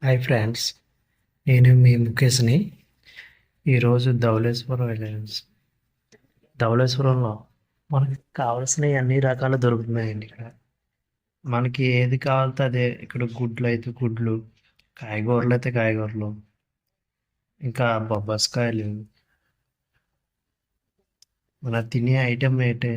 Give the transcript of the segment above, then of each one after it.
Hi friends, నేను మీ ముఖేష్ని. ఈరోజు ధవళేశ్వరం వెళ్ళాను. ధవళేశ్వరంలో మనకి కావాల్సినవి అన్ని రకాలు దొరుకుతున్నాయండి ఇక్కడ. మనకి ఏది కావాలితే అదే. ఇక్కడ గుడ్లు అయితే గుడ్లు, కాయగూరలు అయితే కాయగూరలు, ఇంకా బొబ్బస్కాయలు, మన తినే ఐటెం ఏంటి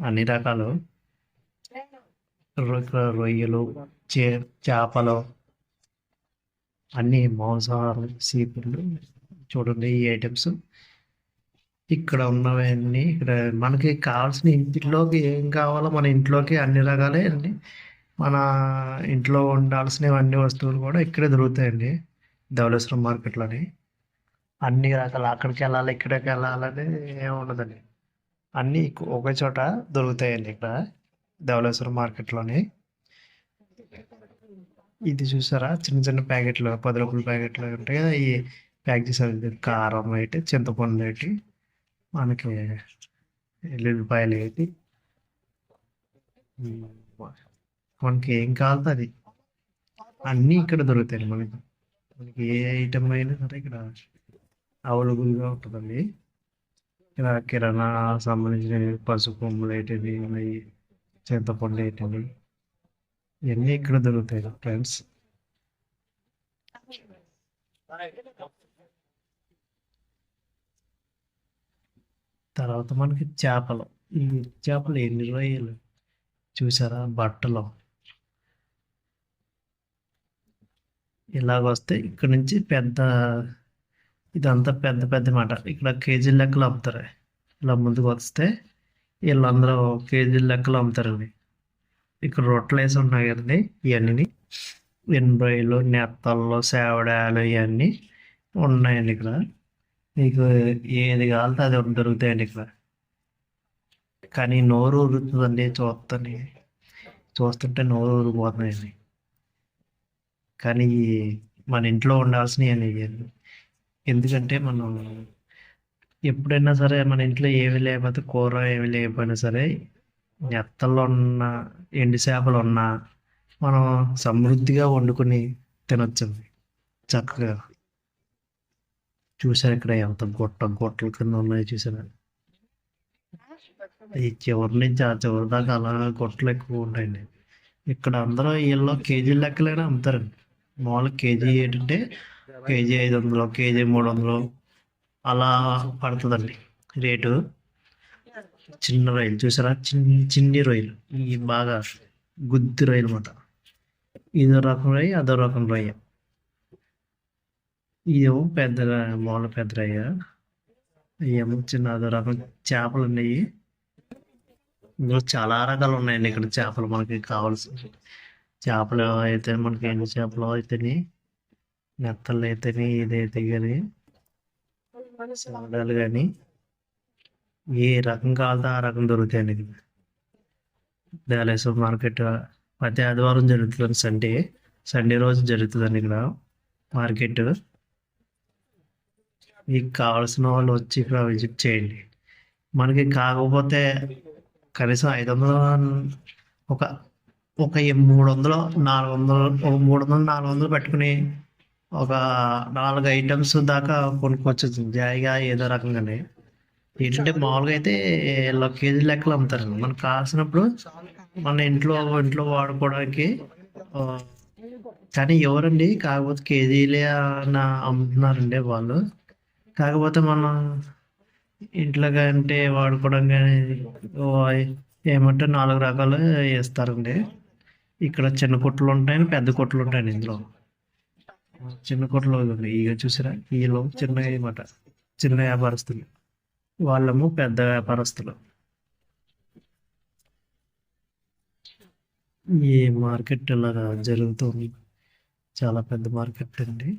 అన్ని రకాలు. రొయ్యలు, చేపలు, అన్ని మాంసాహారం, సీఫుడ్లు. చూడండి ఈ ఐటమ్స్ ఇక్కడ ఉన్నవన్నీ. ఇక్కడ మనకి కావాల్సిన ఇంటిలోకి ఏం కావాలో మన ఇంట్లోకి అన్ని రకాలే అండి. మన ఇంట్లో ఉండాల్సినవి అన్ని వస్తువులు కూడా ఇక్కడే దొరుకుతాయండి, ధవళేశ్వరం మార్కెట్లోని. అన్ని రకాలు అక్కడికి వెళ్ళాలి ఇక్కడికి వెళ్ళాలని ఏమి ఉండదండి. అన్నీ ఒకే చోట దొరుకుతాయండి ఇక్కడ ధవళేశ్వరం మార్కెట్లోని. ఇది చూసారా, చిన్న చిన్న ప్యాకెట్లు, 10 రూపాయల ప్యాకెట్లు ఉంటాయి కదా, ఈ ప్యాక్ చేసేది. కారం ఏంటి, చింతపండు ఏంటి, మనకి ఎల్లుల్లిపాయలు ఏంటి, మనకి ఏం కావాలో అది అన్నీ ఇక్కడ దొరుకుతాయి మనకి. మనకి ఏ ఐటమ్ అయినా సరే ఇక్కడ అవైలబుల్గా ఉంటుందండి. ఇక్కడ కిరాణా సంబంధించిన పసుపు ఏంటివి, చింతపండు ఏంటివి, ఇవన్నీ ఇక్కడ దొరుకుతాయి ఫ్రెండ్స్. తర్వాత మనకి చేపలు. ఈ చేపలు ఎన్ని రొయ్యలు చూసారా, బట్టలు ఇలాగొస్తే ఇక్కడ నుంచి పెద్ద, ఇదంతా పెద్ద పెద్ద మాట. ఇక్కడ కేజీ లెక్కలు అమ్ముతారు. ఇలా ముందుకు వస్తే వీళ్ళందరూ కేజీ లెక్కలు అమ్ముతారండి. ఇక్కడ రొట్టెలు వేసి ఉన్నాయి కదండి, ఇవన్నీ ఎనభైలు, నెత్తళ్ళు, సేవడాలు ఇవన్నీ ఉన్నాయండి ఇక్కడ. మీకు ఏది కావాలంటే అది దొరుకుతాయండి ఇక్కడ. కానీ నోరు ఊరుతుందండి చూస్తుంటే నోరు ఊరిపోతున్నాయండి. కానీ మన ఇంట్లో ఉండాల్సినవి ఇవన్నీ. ఎందుకంటే మనం ఎప్పుడైనా సరే మన ఇంట్లో ఏమి లేకపోతే, కూర ఏమి లేకపోయినా సరే, నెత్తల్లో ఉన్న ఎండు చేపలు ఉన్నా మనం సమృద్ధిగా వండుకొని తినొచ్చండి చక్కగా. చూసారు ఇక్కడ ఎంత గొట్టల కింద ఉన్నాయో చూసారా. ఈ చివరి నుంచి ఆ చివరి దాకా అలా గొట్టలు ఎక్కువ ఉంటాయండి. ఇక్కడ అందరూ వీళ్ళు కేజీ లెక్కలైనా అమ్ముతారండి. మామూలుగా కేజీ ఏంటంటే కేజీ 500, కేజీ 300 అలా పడుతుందండి రేటు. చిన్న రొయ్యలు చూసారా, చిన్ని రొయ్యలు, ఈ బాగా గుద్ది రొయ్యలు అన్నమాట. ఇదో రకం రొయ్య, అదో రకం రొయ్య. ఇదేమో పెద్ద, మామూలు పెద్ద రొయ్య. ఏమో చిన్న, అదో రకం చేపలు ఉన్నాయి. ఇందులో చాలా రకాలు ఉన్నాయండి ఇక్కడ చేపలు. మనకి కావాల్సిన చేపలు అయితే మనకి ఎండు చేపలు అయితేని, నెత్తళ్ళు అయితేని, ఇదైతే కానీ సోడాలు కానీ, ఏ రకం కావాలో ఆ రకం దొరుకుతాయండి ఇక్కడ. ధవళేశ్వరం మార్కెట్ ప్రతి ఆదివారం జరుగుతుంది. సండే రోజు జరుగుతుందండి ఇక్కడ మార్కెట్. మీకు కావాల్సిన వాళ్ళు వచ్చి ఇక్కడ విజిట్ చేయండి. మనకి కాకపోతే కనీసం 500, ఒక ఒక 300, 400, ఒక 300, 400 పెట్టుకుని ఒక 4 ఐటమ్స్ దాకా కొనుక్కోవచ్చు జాయిగా ఏదో రకంగానే. ఏంటంటే మామూలుగా అయితే ఇలా కేజీ లెక్కలు అమ్ముతారండి. మనకు కావాల్సినప్పుడు మన ఇంట్లో వాడుకోవడానికి. ఆ, కానీ ఎవరండి, కాకపోతే కేజీలే అమ్ముతున్నారండి వాళ్ళు. కాకపోతే మనం ఇంట్లో కంటే వాడుకోవడం కానీ ఏమంటే 4 రకాలు వేస్తారండి. ఇక్కడ చిన్న కొట్లు ఉంటాయని, పెద్ద కొట్లు ఉంటాయండి. ఇందులో చిన్న కొట్లు ఇక చూసారా, వీళ్ళు చిన్న మాట, చిన్న వ్యాపారస్తులు, వాళ్ళేమో పెద్ద వ్యాపారస్తులు. ఈ మార్కెట్ ఇలాగా జరుగుతుంది. చాలా పెద్ద మార్కెట్ అండి.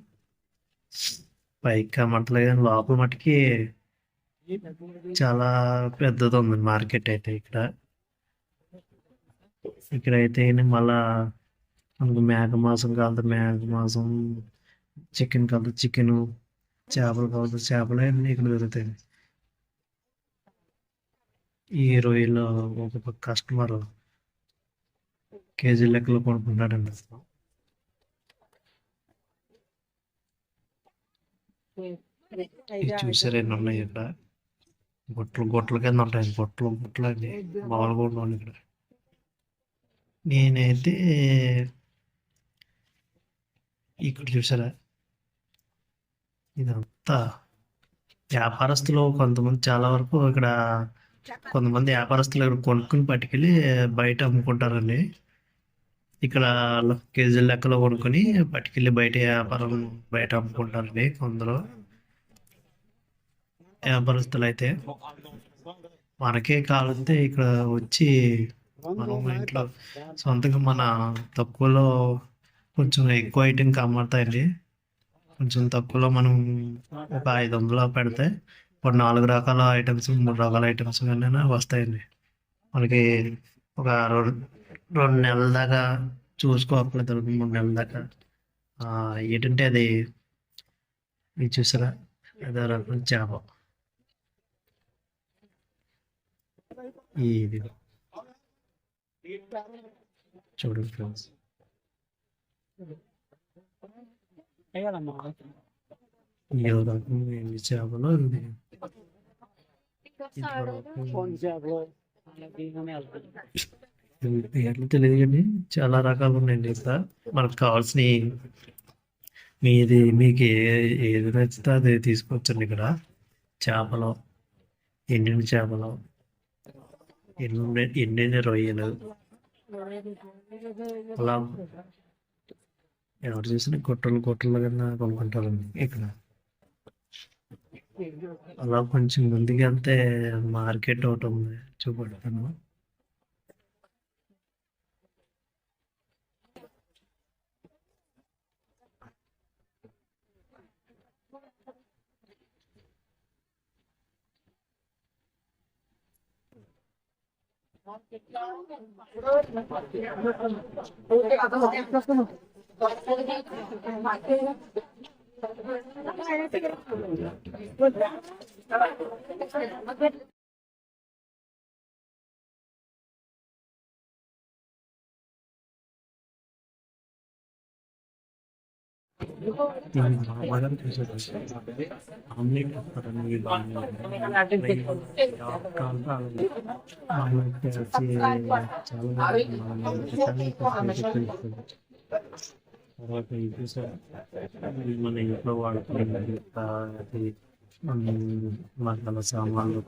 పైకి కనబడతలేదు కానీ లోపల మటుకి చాలా పెద్దది ఉంది మార్కెట్ అయితే ఇక్కడ. ఇక్కడైతే మళ్ళా మనకు మేక మాంసం కావాలి మేక మాంసం, చికెన్ కావాలి చికెను, చేపలు కావాలి చేపలు, అన్నీ ఇక్కడ దొరుకుతాయి. ఈ రొయ్యలు ఒక కస్టమర్ కేజీ లెక్కలో కొనుక్కుంటాడండి. ఇది చూసారు ఎన్ని ఉన్నాయి ఇక్కడ. గుట్లు గుట్ల కింద ఉంటాయి, గుట్లు గుట్లు అండి, మామూలుగా ఉండవు ఇక్కడ. నేనైతే ఇక్కడ చూసారా, ఇదంతా వ్యాపారస్తులు కొంతమంది, చాలా వరకు ఇక్కడ కొంతమంది వ్యాపారస్తులు ఇక్కడ కొనుక్కుని పట్టుకెళ్ళి బయట అమ్ముకుంటారండి. ఇక్కడ కేజీల లెక్కలో కొనుక్కొని పట్టుకెళ్ళి బయట అమ్ముకుంటారండి కొందరు వ్యాపారస్తులు. అయితే మనకే కావాలంటే ఇక్కడ వచ్చి మనం ఇంట్లో సొంతంగా మన తక్కువలో కొంచెం ఎక్కువ ఐటెం కమ్మడతాయండి. కొంచెం తక్కువలో మనం ఒక 500 పెడితే ఒక 4 రకాల ఐటమ్స్, 3 రకాల ఐటమ్స్ కానీ వస్తాయండి. మనకి ఒక 2 నెలల దాకా చూసుకోవట్లేదు, 3 నెలల దాకా. ఏంటంటే అది ఇది చూసారా, అదే రకం చేప. ఇది చూడండి ఫ్రెండ్స్, ఏ రకం ఎన్ని చేపలు. పేర్లు తెలియదు కానీ చాలా రకాలు ఉన్నాయండి ఇక్కడ. మనకు కావాల్సిన మీకు ఏది నచ్చితే అది తీసుకోవచ్చండి. ఇక్కడ చేపలు, ఎండిన చేపలు, ఎండిన రొయ్యలు, అలా ఎవరు చూసినా గుట్టలు కన్నా కొనుక్కుంటారండి ఇక్కడ. అలా కొంచెం ముందుకు వెళ్తే మార్కెట్ ఒకటి ఉంది, చూపెడతాను. మన ఇంట్లో వాడుకునే మసాలా సామాన్లు,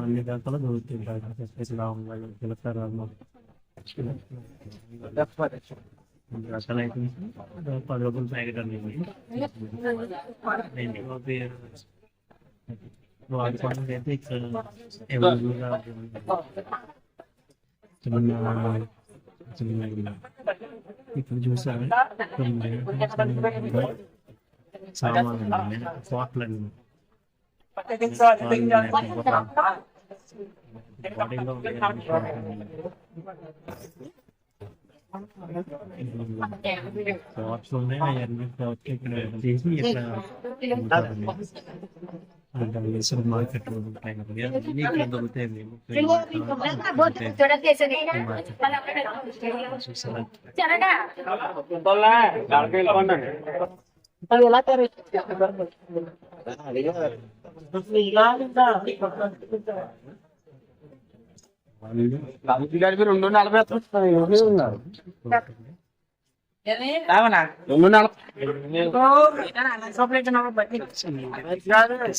అన్ని రకాల దొరుకుతాయి. లవంగాలు, జీలకర్ర, రకాల ఐటమ్స్ 10 రూపాయలు ప్యాకెట్ అండి. వాడుకోవడానికి అయితే ఇక్కడ అవైలబుల్గా ఇక్కడ చూసారు సామాన్లు, పాటలు అండి. బాడీలో షార్ట్స్ ఉన్నాయి, అవన్నీ షార్ట్స్ ఇక్కడ తీసి ఇక్కడ మార్కెట్ ఉంటాయి కదా, ఇక్కడ దొరుకుతాయండి.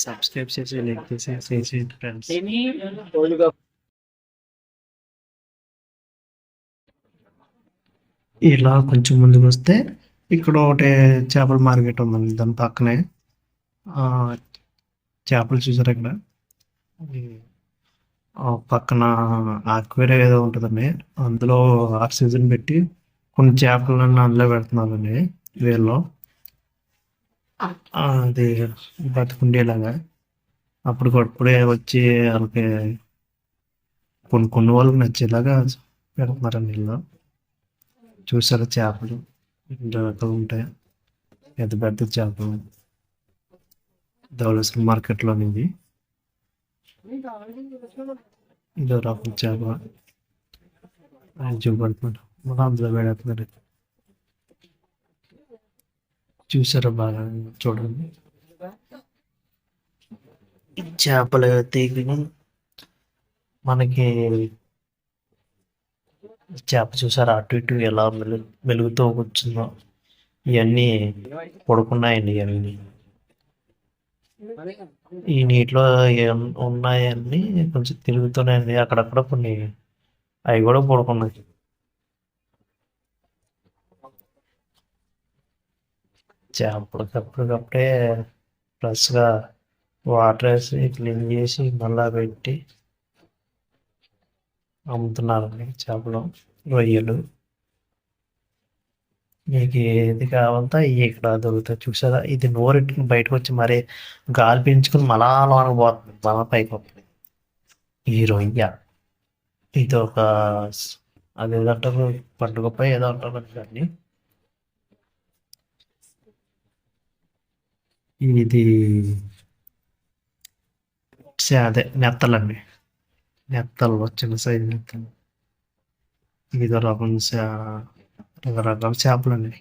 సబ్స్క్రైబ్ చేసి లైక్ చేసి ఫ్రెండ్స్. ఇలా కొంచెం ముందుకు వస్తే ఇక్కడ ఒకటి చేపల మార్కెట్ ఉందండి, దాని పక్కనే చేపలు చూసారు. ఇక్కడ పక్కన ఆక్వేరియం ఏదో ఉంటుందండి, అందులో ఆక్సిజన్ పెట్టి కొన్ని చేపలను అందులో పెడుతున్నారండి వీళ్ళు, అది బతుకుండేలాగా. అప్పటికప్పుడే వచ్చి వాళ్ళకి కొన్ని వాళ్ళకి నచ్చేలాగా పెడుతున్నారండి వీళ్ళు. చూసారా చేపలు ఎన్ని రకాలు ఉంటాయి, పెద్ద పెద్ద చేపలు. ధవళేశ్వరం మార్కెట్లోనిది ఇదో రకం చేప చూపడుతున్నాడు, మన అందులో పెడుతున్నారు. చూసారా బాగా చూడండి. చేపలు తీగ మనకి చేప చూసారా అటు ఇటు ఎలా వెలుగుతూ కూర్చుందో. ఇవన్నీ పడుకున్నాయండి ఇవన్నీ. ఈ నీటిలో ఉన్నాయన్నీ కొంచెం తిరుగుతున్నాయండి. అక్కడక్కడ కొన్ని అవి కూడా పడుకున్నాయి. చేపలకప్పుడే ఫ్రెష్గా వాటర్ వేసి క్లీన్ చేసి మళ్ళా పెట్టి అమ్ముతున్నారండి చేపలు, రొయ్యలు. మీకు ఏది కావాలంటే ఇక్కడ దొరుకుతాయి. చూసారా ఇది నోరెట్టుకుని బయటకు వచ్చి మరీ గాలి పీల్చుకుని మళ్ళా లోనకి పోతుంది, మళ్ళా పైకి వస్తుంది ఈ రొయ్య. ఇది ఒక అదేదంటారు పండుగపై ఏదో అంటారు దాన్ని. ఇది అదే నెత్తలండి, నెత్తలు చిన్న సైజు నెత్తలు. వివిధ రకం రకరకాల చేపలండి.